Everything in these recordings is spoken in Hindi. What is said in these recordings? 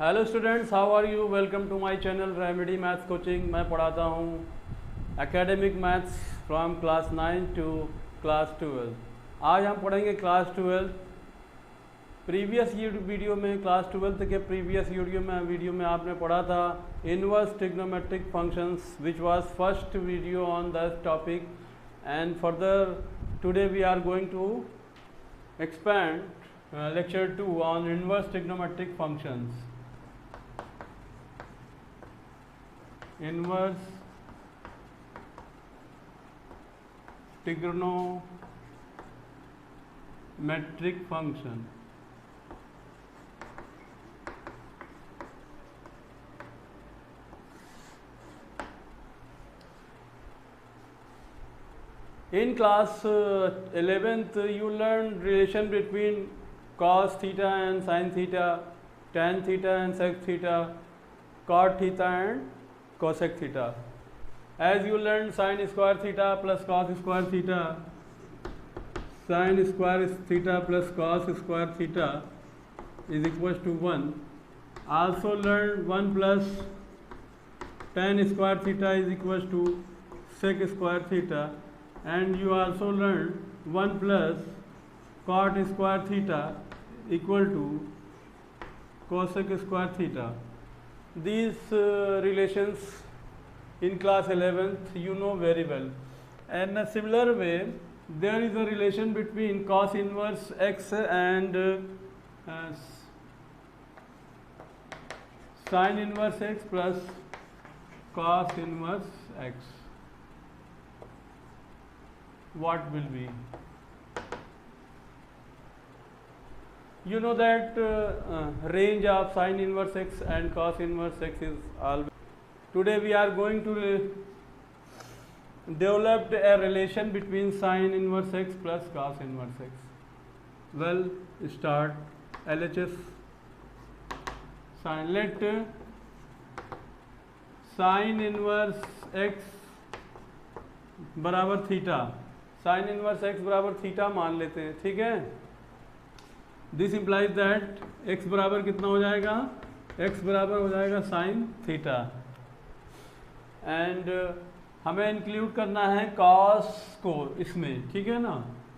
Hello students, how are you? Welcome to my channel Remedy Maths Coaching. मैं पढ़ाता हूँ academic maths from class 9 to class 12। आज हम पढ़ेंगे क्लास 12। प्रीवियस वीडियो में क्लास 12 के प्रीवियस वीडियो में आपने पढ़ा था inverse trigonometric functions, which was first video on that topic. And further today we are going to expand lecture 2 on inverse trigonometric functions. Inverse trigonometric function. In class 11th, you learned relation between cos theta and sin theta, tan theta and sec theta, cot theta and cosec theta. As you learned sin square theta plus cos square theta, sin square theta plus cos square theta is equals to 1. Also learned 1 plus tan square theta is equals to sec square theta. And you also learned 1 plus cot square theta equal to cosec square theta. These relations in class 11th you know very well. And in a similar way, there is a relation between cos inverse x and sin inverse x plus cos inverse x. What will be? You know that range of sin inverse x and cos inverse x is always. Today we are going to develop a relation between sin inverse x plus cos inverse x. Well, start LHS sin. Let sin inverse x बराबर थीटा, साइन इनवर्स एक्स बराबर थीटा मान लेते हैं, ठीक है। दिस इम्प्लाइज दैट एक्स बराबर कितना हो जाएगा? एक्स बराबर हो जाएगा साइन थीटा। एंड हमें इंक्लूड करना है कॉस को इसमें, ठीक है ना।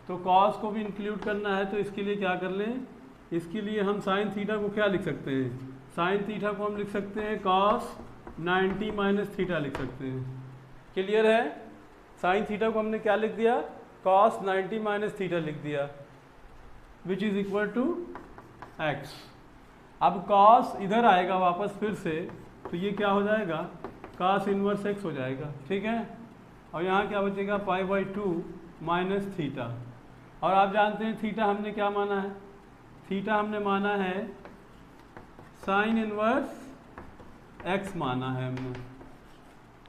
तो कॉस को भी इंक्लूड करना है, तो इसके लिए क्या कर लें? इसके लिए हम साइन थीटा को क्या लिख सकते हैं? साइन थीटा को हम लिख सकते हैं कॉस 90 माइनस थीटा लिख सकते हैं। क्लियर है? साइन थीटा को हमने क्या लिख दिया? कॉस 90 माइनस थीटा लिख दिया, which is equal to x. अब कॉस इधर आएगा वापस फिर से, तो ये क्या हो जाएगा? कॉस इनवर्स एक्स हो जाएगा, ठीक है। और यहाँ क्या बचेगा? π/2 माइनस थीटा। और आप जानते हैं थीटा हमने क्या माना है? थीटा हमने माना है साइन इनवर्स एक्स माना है हमने।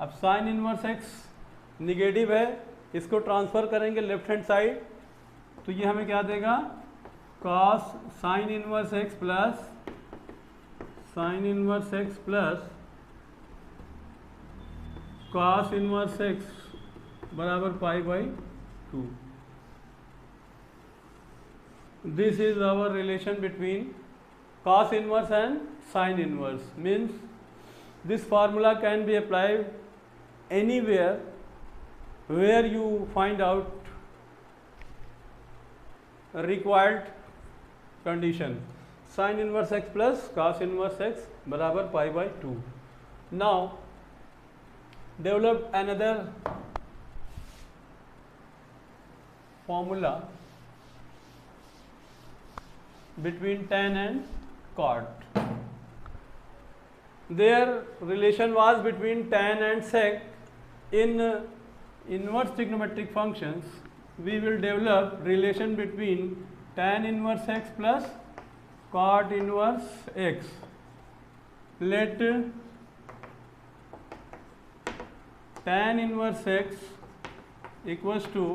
अब साइन इनवर्स एक्स निगेटिव है, इसको ट्रांसफ़र करेंगे लेफ्ट हैंड साइड, तो ये हमें क्या देगा? Cos sine inverse x plus sine inverse x plus cos inverse x बराबर π/2। This is our relation between cos inverse and sine inverse. Means this formula can be applied anywhere where you find out required condition. Sin inverse x plus cos inverse x बराबर π/2. Now develop another formula between tan and cot. Their relation was between tan and sec. In inverse trigonometric functions, we will develop relation between tan inverse x plus cot inverse x. Let tan inverse x equals to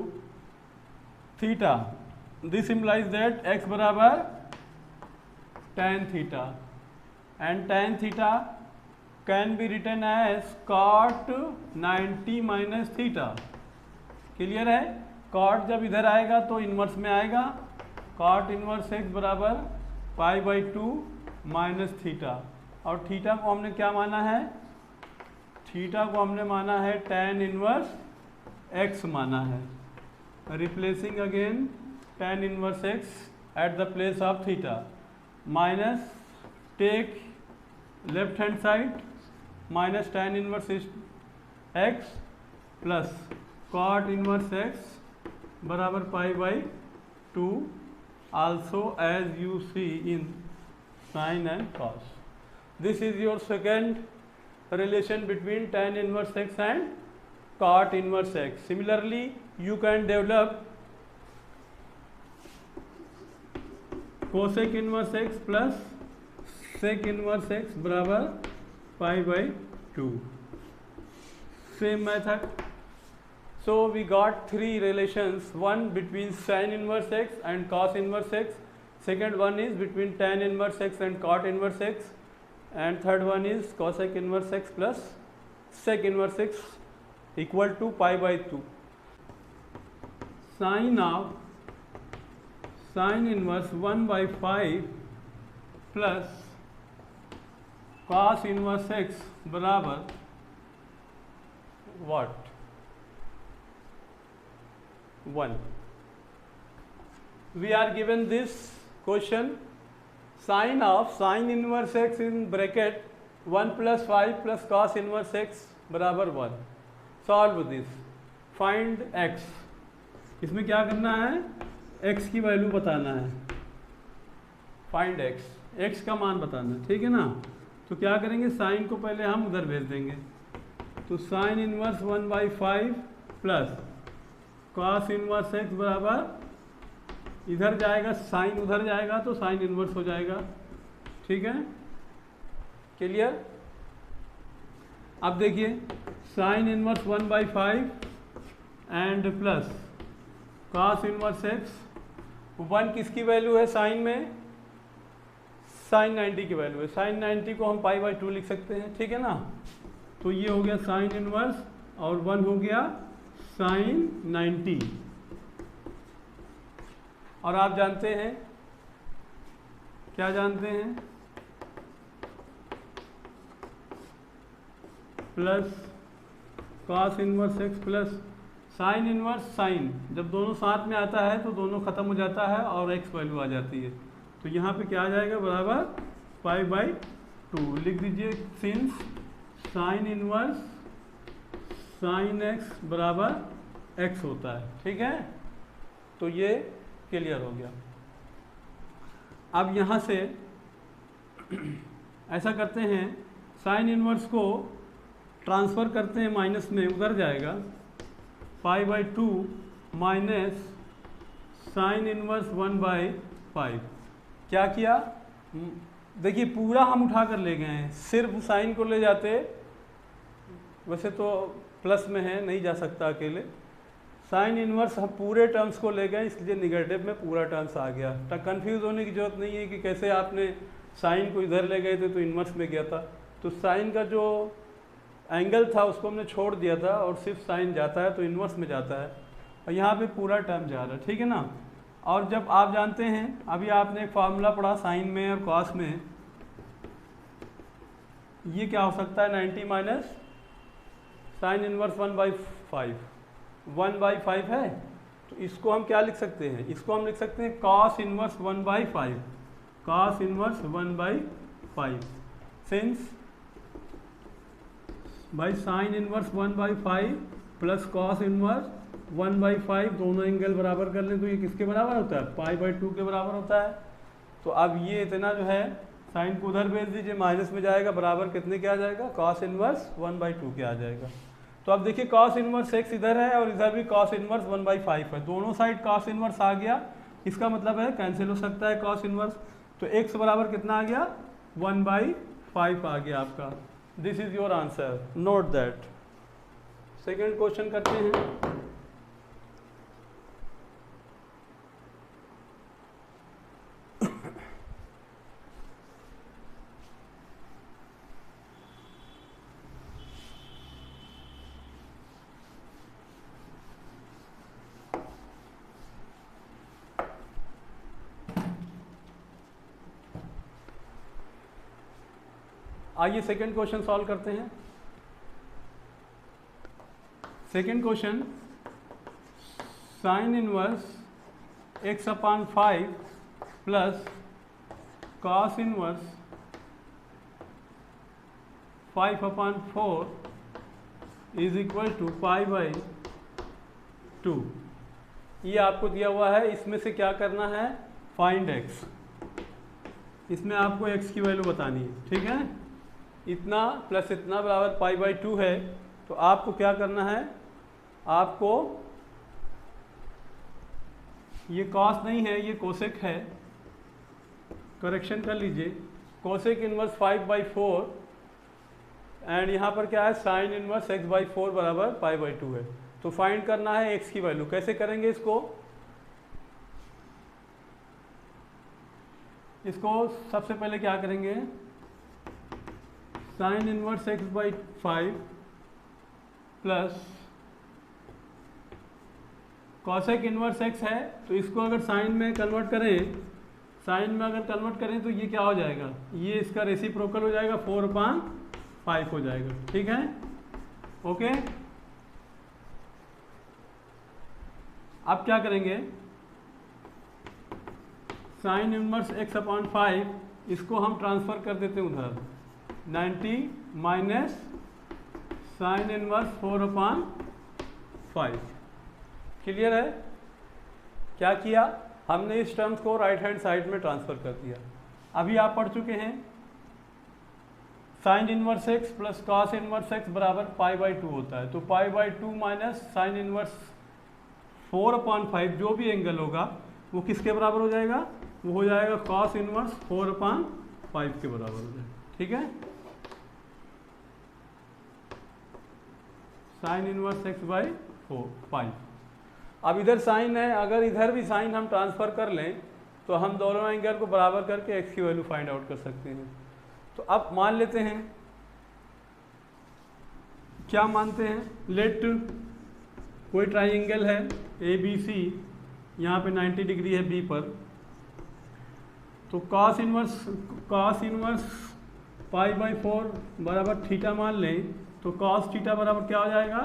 theta. This implies that x बराबर tan theta, and tan theta can be written as cot 90 minus theta. Clear है? कॉट जब इधर आएगा तो इन्वर्स में आएगा, कॉट इन्वर्स एक्स बराबर π/2 माइनस थीटा। और थीटा को हमने क्या माना है, थीटा को हमने माना है tan इनवर्स x माना है। Replacing again tan inverse x at the place of theta, minus take left hand side minus tan inverse x plus cot inverse x बराबर pi by 2 also as you see in sin and cos. This is your second relation between tan inverse x and cot inverse x. Similarly, you can develop cosec inverse x plus sec inverse x बराबर pi by 2. Same method. So we got three relations, one between sin inverse x and cos inverse x, second one is between tan inverse x and cot inverse x, and third one is cosec inverse x plus sec inverse x equal to pi by 2. Sin of sin inverse 1 by 5 plus cos inverse x बराबर what? 1. We are given this question, sin of sin inverse x in bracket 1 plus 5 plus cos inverse x बराबर 1. Solve this. Find x. इसमें क्या करना है, x की वैल्यू बताना है. Find x. x का मान बताना है, ठीक है ना. तो क्या करेंगे, साइन को पहले हम उधर भेज देंगे. तो sine inverse 1 by 5 plus cos inverse x बराबर इधर जाएगा, साइन उधर जाएगा तो साइन इनवर्स हो जाएगा. ठीक है, क्लियर. अब देखिए sine inverse 1 by 5 and plus cos inverse x. 1 किसकी वैल्यू है साइन में, साइन 90 की वैल्यू है. साइन 90 को हम पाई बाई 2 लिख सकते हैं, ठीक है ना. तो ये हो गया साइन इनवर्स और 1 हो गया साइन 90. और आप जानते हैं, क्या जानते हैं, plus cos inverse x plus sine inverse sine. जब दोनों साथ में आता है तो दोनों खत्म हो जाता है और एक्स वैल्यू आ जाती है. तो यहाँ पे क्या आ जाएगा, बराबर पाई बाई 2 लिख दीजिए. Since sine inverse sine x बराबर एक्स होता है, ठीक है. तो ये क्लियर हो गया. अब यहाँ से ऐसा करते हैं, साइन इनवर्स को ट्रांसफ़र करते हैं माइनस में, उधर जाएगा पाई by 2 minus sine inverse 1 by 5. क्या किया, देखिए पूरा हम उठा कर ले गए हैं. सिर्फ साइन को ले जाते, वैसे तो प्लस में है नहीं जा सकता अकेले. साइन इनवर्स हम पूरे टर्म्स को ले गए, इसलिए निगेटिव में पूरा टर्म्स आ गया. तब कंफ्यूज होने की जरूरत नहीं है कि कैसे आपने साइन को इधर ले गए थे तो इनवर्स में गया था. तो साइन का जो एंगल था उसको हमने छोड़ दिया था और सिर्फ साइन जाता है तो इनवर्स में जाता है. और यहाँ पे पूरा टर्म जा रहा है, ठीक है ना. और जब आप जानते हैं, अभी आपने एक फार्मूला पढ़ा साइन में और कॉस में, ये क्या हो सकता है, 90 minus sine inverse 1 by 5. 1 by 5 है तो इसको हम क्या लिख सकते हैं, इसको हम लिख सकते हैं cos inverse 1 by 5. Cos inverse 1 by 5 since by sine inverse 1 by 5 plus cos inverse 1 by 5, दोनों एंगल बराबर कर लें तो ये किसके बराबर होता है, पाई बाई 2 के बराबर होता है. तो अब ये इतना जो है साइन को उधर भेज दीजिए, माइनस में जाएगा, बराबर कितने के आ जाएगा, कॉस इनवर्स 1 बाई 2 के आ जाएगा. तो अब देखिए कॉस इनवर्स एक्स इधर है और इधर भी कॉस इनवर्स 1 बाई 5 है, दोनों साइड कॉस इनवर्स आ गया. इसका मतलब है कैंसिल हो सकता है कॉस इनवर्स. तो एक्स बराबर कितना आ गया, 1 बाई 5 आ गया आपका. This is your answer, note that. Second question करते हैं. आइए सेकंड क्वेश्चन सॉल्व करते हैं। Second question, sine inverse x upon 5 plus cos inverse 5 upon 4 is equal to pi by 2। ये आपको दिया हुआ है, इसमें से क्या करना है, फाइंड x। इसमें आपको x की वैल्यू बतानी है, ठीक है। इतना प्लस इतना बराबर पाई बाई 2 है, तो आपको क्या करना है, आपको ये कॉस नहीं है, ये कोसेक है, करेक्शन कर लीजिए। कोसेक इनवर्स 5/4 एंड यहाँ पर क्या है, साइन इनवर्स x/4 बराबर पाई बाई 2 है। तो फाइंड करना है x की वैल्यू। कैसे करेंगे इसको, सबसे पहले क्या करेंगे, sine inverse x/5 plus cosec inverse x है, तो इसको अगर साइन में कन्वर्ट करें, तो ये क्या हो जाएगा, ये इसका रेसिप्रोकल हो जाएगा, 4/5 हो जाएगा, ठीक है, ओके। अब क्या करेंगे, साइन इनवर्स x अपॉन 5 इसको हम ट्रांसफर कर देते हैं उधर, 90 माइनस साइन इनवर्स 4/5। क्लियर है। क्या किया हमने, इस टर्म्स को राइट हैंड साइड में ट्रांसफर कर दिया। अभी आप पढ़ चुके हैं sign inverse x plus cos inverse x बराबर पाई बाई 2 होता है। तो पाई बाई 2 माइनस साइन इनवर्स 4/5, जो भी एंगल होगा वो किसके बराबर हो जाएगा, वो हो जाएगा कॉस इनवर्स 4/5 के बराबर हो जाएगा, ठीक है। Sine inverse x/5। अब इधर साइन है, अगर इधर भी साइन हम ट्रांसफर कर लें तो हम दोनों एंगल को बराबर करके x की वैल्यू फाइंड आउट कर सकते हैं। तो अब मान लेते हैं, क्या मानते हैं, लेट कोई ट्राइंगल है ABC, यहाँ पे 90 डिग्री है B पर, तो कॉस इनवर्स पाई बाई 4 बराबर थीटा मान लें, तो कॉस थीटा बराबर क्या हो जाएगा,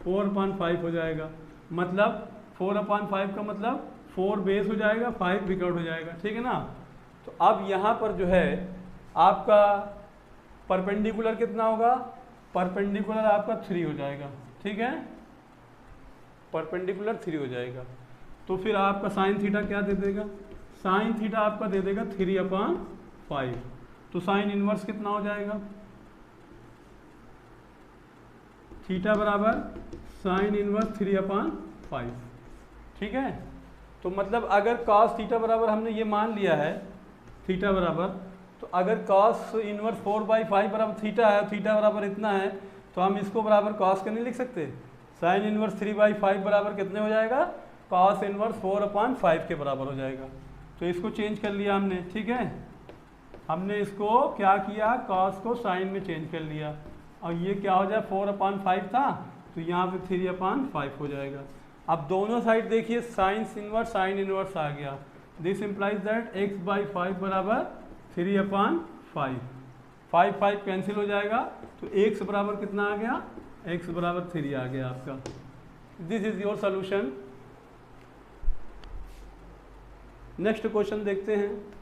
4/5 हो जाएगा। मतलब 4/5 का मतलब 4 बेस हो जाएगा, 5 विकआउट हो जाएगा, ठीक है ना। तो अब यहाँ पर जो है आपका परपेंडिकुलर कितना होगा, परपेंडिकुलर आपका 3 हो जाएगा, ठीक है, परपेंडिकुलर 3 हो जाएगा। तो फिर आपका साइन थीटा क्या दे देगा, साइन थीटा आपका दे देगा 3/5। तो साइन इनवर्स कितना हो जाएगा, थीटा बराबर साइन इनवर्स 3/5, ठीक है। तो मतलब अगर कॉस थीटा बराबर हमने ये मान लिया है, थीटा बराबर, तो अगर कॉस इनवर्स 4/5 बराबर थीटा है, थीटा बराबर इतना है, तो हम इसको बराबर कॉस के नहीं लिख सकते। साइन इनवर्स 3/5 बराबर कितने हो जाएगा, कॉस इनवर्स 4/5 के बराबर हो जाएगा। तो इसको चेंज कर लिया हमने, ठीक है, हमने इसको क्या किया, कॉस को साइन में चेंज कर लिया, और ये क्या हो जाए, 4/5 था, तो यहाँ पे 3/5 हो जाएगा। अब दोनों साइड देखिए, साइन इनवर्स आ गया। दिस इम्प्लाइज दैट x/5 बराबर 3/5, 5 कैंसिल हो जाएगा, तो x बराबर कितना आ गया, x बराबर 3 आ गया आपका। This is your solution. Next question देखते हैं।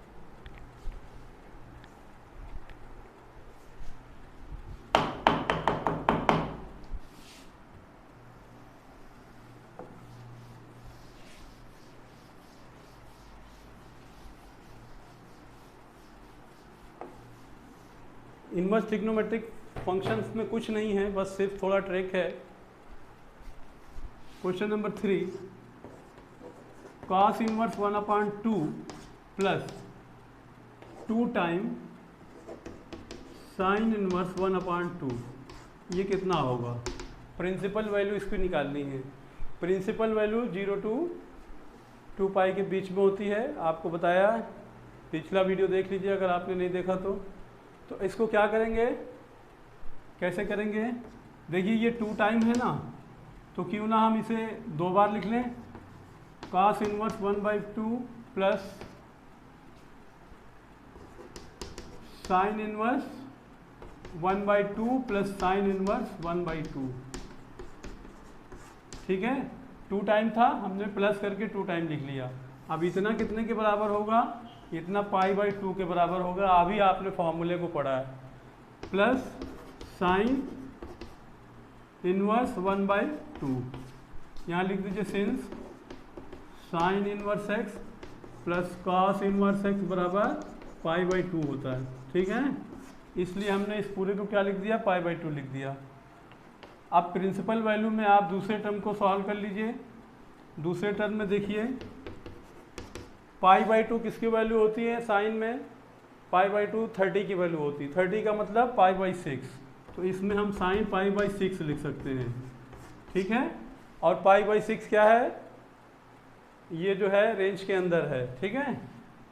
इनवर्स ट्रिग्नोमेट्रिक फंक्शंस में कुछ नहीं है, बस सिर्फ थोड़ा ट्रिक है। Question number 3, cos inverse 1/2 plus 2 time sine inverse 1/2, ये कितना होगा। प्रिंसिपल वैल्यू इसकी निकालनी है। प्रिंसिपल वैल्यू 0 to 2 पाई के बीच में होती है, आपको बताया, पिछला वीडियो देख लीजिए अगर आपने नहीं देखा तो इसको क्या करेंगे, कैसे करेंगे, देखिए ये 2 टाइम है ना, तो क्यों ना हम इसे 2 बार लिख लें। Cos inverse 1/2 plus sine inverse 1/2 plus sine inverse 1/2। ठीक है, 2 टाइम था, हमने प्लस करके 2 टाइम लिख लिया। अब इतना कितने के बराबर होगा, इतना π/2 के बराबर होगा। अभी आपने फॉर्मूले को पढ़ा है, प्लस साइन इनवर्स 1/2। यहाँ लिख दीजिए since sign inverse x plus cos inverse x बराबर π/2 होता है। ठीक है, इसलिए हमने इस पूरे को क्या लिख दिया, π/2 लिख दिया। अब प्रिंसिपल वैल्यू में आप दूसरे टर्म को सॉल्व कर लीजिए। दूसरे टर्म में देखिए π/2 किसकी वैल्यू होती है साइन में, π/2 30 की वैल्यू होती है। 30 का मतलब π/6, तो इसमें हम साइन π/6 लिख सकते हैं। ठीक है, और π/6 क्या है, ये जो है रेंज के अंदर है। ठीक है,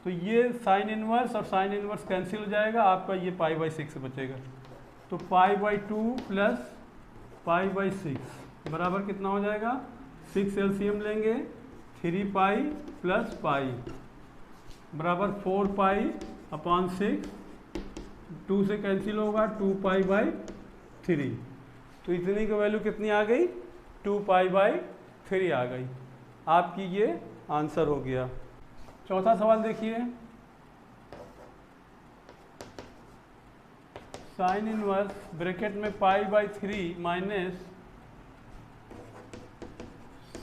तो ये साइन इनवर्स और साइन इनवर्स कैंसिल हो जाएगा, आपका ये π/6 बचेगा। तो π/2 प्लस π/6 बराबर कितना हो जाएगा, 6 एलसीएम लेंगे, 3π प्लस पाई बराबर 4π/6, 2 से कैंसिल होगा 2π/3। तो इतनी की वैल्यू कितनी आ गई, 2π/3 आ गई। आपकी ये आंसर हो गया। चौथा सवाल देखिए, साइन इनवर्स ब्रैकेट में π/3 minus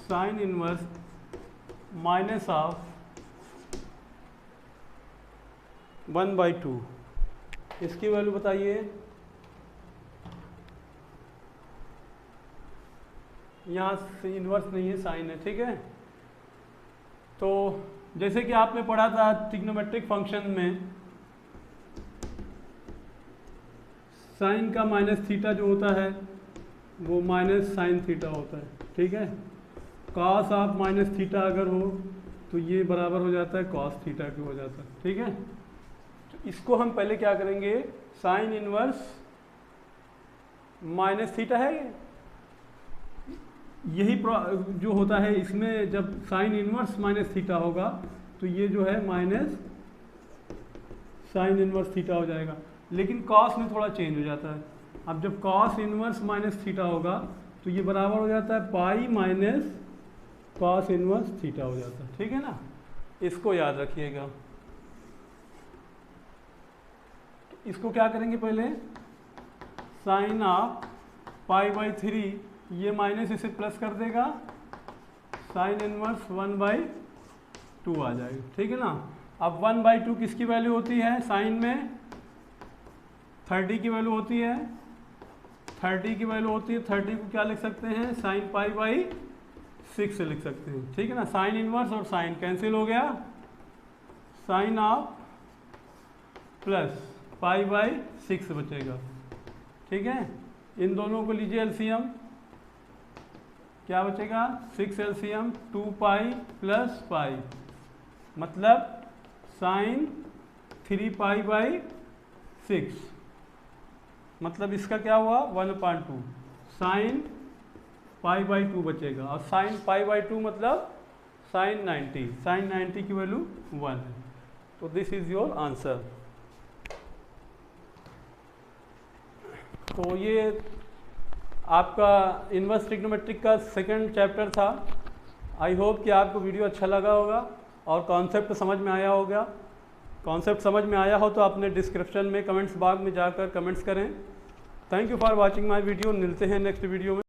sine inverse minus of 1/2, इसकी वैल्यू बताइए। यहाँ से इनवर्स नहीं है, साइन है। ठीक है, तो जैसे कि आपने पढ़ा था ट्रिग्नोमेट्रिक फंक्शन में, साइन का माइनस थीटा जो होता है वो माइनस साइन थीटा होता है। ठीक है, कॉस ऑफ माइनस थीटा अगर हो तो ये बराबर हो जाता है कॉस थीटा के हो जाता है। ठीक है, तो इसको हम पहले क्या करेंगे, साइन इनवर्स माइनस थीटा है, यही जो होता है इसमें, जब साइन इनवर्स माइनस थीटा होगा तो ये जो है माइनस साइन इनवर्स थीटा हो जाएगा। लेकिन कॉस में थोड़ा चेंज हो जाता है। अब जब कॉस इनवर्स माइनस थीटा होगा तो ये बराबर हो जाता है pi minus cos inverse theta हो जाता है। ठीक है ना, इसको याद रखिएगा। तो इसको क्या करेंगे, पहले साइन ऑफ π/3, ये माइनस इसे प्लस कर देगा, साइन इनवर्स 1/2 आ जाएगा। ठीक है ना, अब 1/2 किसकी वैल्यू होती है, साइन में 30 की वैल्यू होती है, 30 की वैल्यू होती है। 30 को क्या लिख सकते हैं, साइन π/6 से लिख सकते हैं। ठीक है ना, साइन इनवर्स और साइन कैंसिल हो गया, साइन ऑफ प्लस π/6 बचेगा। ठीक है, इन दोनों को लीजिए एलसीएम, क्या बचेगा, 6 एलसीएम 2π प्लस पाई, मतलब साइन 3π/6, मतलब इसका क्या हुआ 1/2, साइन π/2 बचेगा। और साइन π/2 मतलब साइन 90, साइन 90 की वैल्यू 1 है। तो दिस इज योर आंसर। तो ये आपका इनवर्स ट्रिग्नोमेट्रिक का सेकंड चैप्टर था। आई होप कि आपको वीडियो अच्छा लगा होगा और कॉन्सेप्ट समझ में आया होगा। कॉन्सेप्ट समझ में आया हो तो अपने डिस्क्रिप्शन में कमेंट्स बॉक्स में जाकर कमेंट्स करें। Thank you for watching my video. मिलते हैं नेक्स्ट वीडियो में।